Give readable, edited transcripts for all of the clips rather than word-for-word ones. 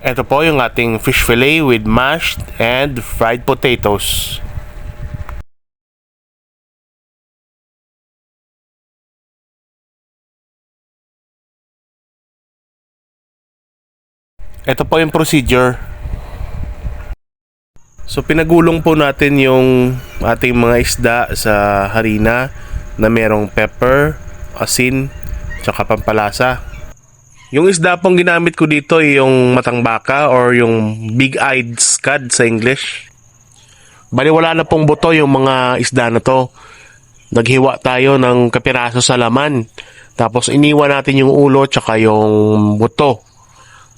Ito po yung ating fish fillet with mashed and fried potatoes. Ito po yung procedure. So pinagulong po natin yung ating mga isda sa harina na merong pepper, asin, tsaka pampalasa. Yung isda pong ginamit ko dito ay yung matang baka or yung big-eyed scad sa English. Bali wala na pong buto yung mga isda na to. Naghiwa tayo ng kapiraso sa laman. Tapos iniwan natin yung ulo tsaka yung buto.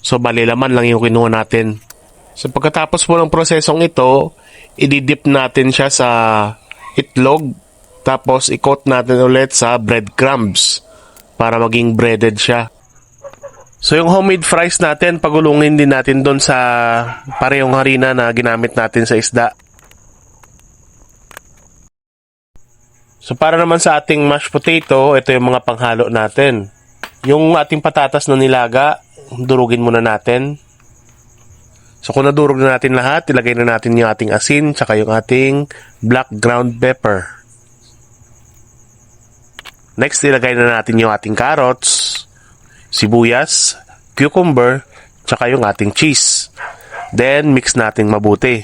So bali laman lang yung kinuha natin. So pagkatapos po ng prosesong ito, ididip natin siya sa itlog. Tapos i-coat natin ulit sa breadcrumbs para maging breaded siya. So yung homemade fries natin, pagulungin din natin doon sa parehong harina na ginamit natin sa isda. So para naman sa ating mashed potato, ito yung mga panghalo natin. Yung ating patatas na nilaga, durugin muna natin. So kung nadurog na natin lahat, ilagay na natin yung ating asin, tsaka yung ating black ground pepper. Next, ilagay na natin yung ating carrots, sibuyas, cucumber, tsaka yung ating cheese. Then, mix natin mabuti.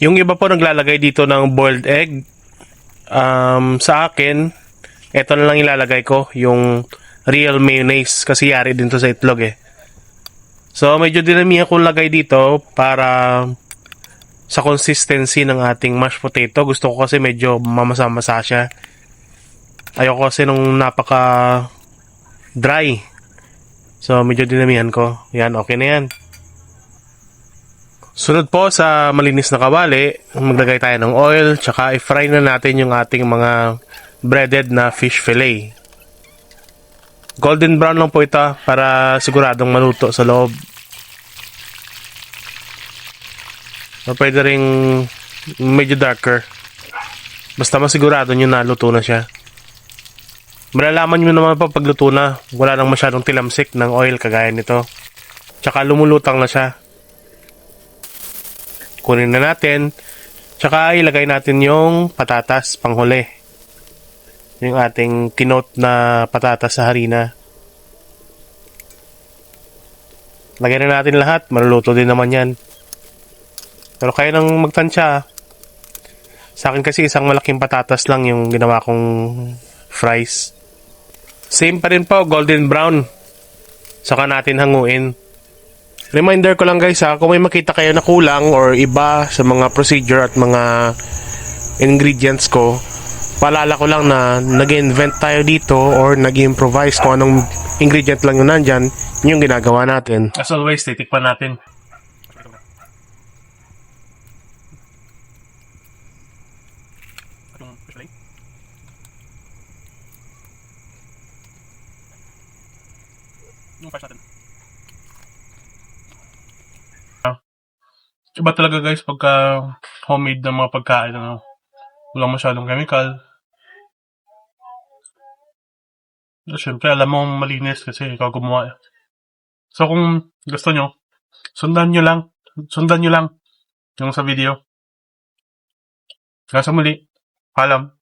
Yung iba po naglalagay dito ng boiled egg. Sa akin, ito na lang ilalagay ko, yung real mayonnaise, kasi yari din to sa itlog eh. So, medyo dinamihan kong lagay dito para sa consistency ng ating mashed potato. Gusto ko kasi medyo mamasa-masa siya. Ayoko kasi nung napaka dry. So medyo dinamihan ko. Yan, okay na yan. Sunod po sa malinis na kawali, maglagay tayo ng oil, tsaka i-fry na natin yung ating mga breaded na fish fillet. Golden brown lang po ito para siguradong maluto sa loob. O pwede ring medyo darker. Basta masigurado nyo na luto na siya. Malalaman nyo naman pa pagluto na. Wala nang masyadong tilamsik ng oil kagaya nito. Tsaka lumulutang na siya. Kunin na natin. Tsaka ilagay natin yung patatas panghuli. Yung ating kinot na patatas sa harina. Lagay na natin lahat. Maluluto din naman yan. Pero kaya nang magtansya. Sa akin kasi isang malaking patatas lang yung ginawa kong fries. Same pa rin po, golden brown. Saka natin hanguin. Reminder ko lang guys kung may makita kayo na kulang or iba sa mga procedure at mga ingredients ko, paalala ko lang na nag-invent tayo dito or nag-improvise kung anong ingredient lang yung nandyan, yung ginagawa natin. As always, titikpan natin. Yung fries natin. Iba talaga guys pagka homemade ng mga pagkain, walang masyadong chemical. Siyempre alam mo malinis kasi ikaw gumawa. So kung gusto nyo, sundan nyo lang yung sa video. Hanggang sa muli, paalam.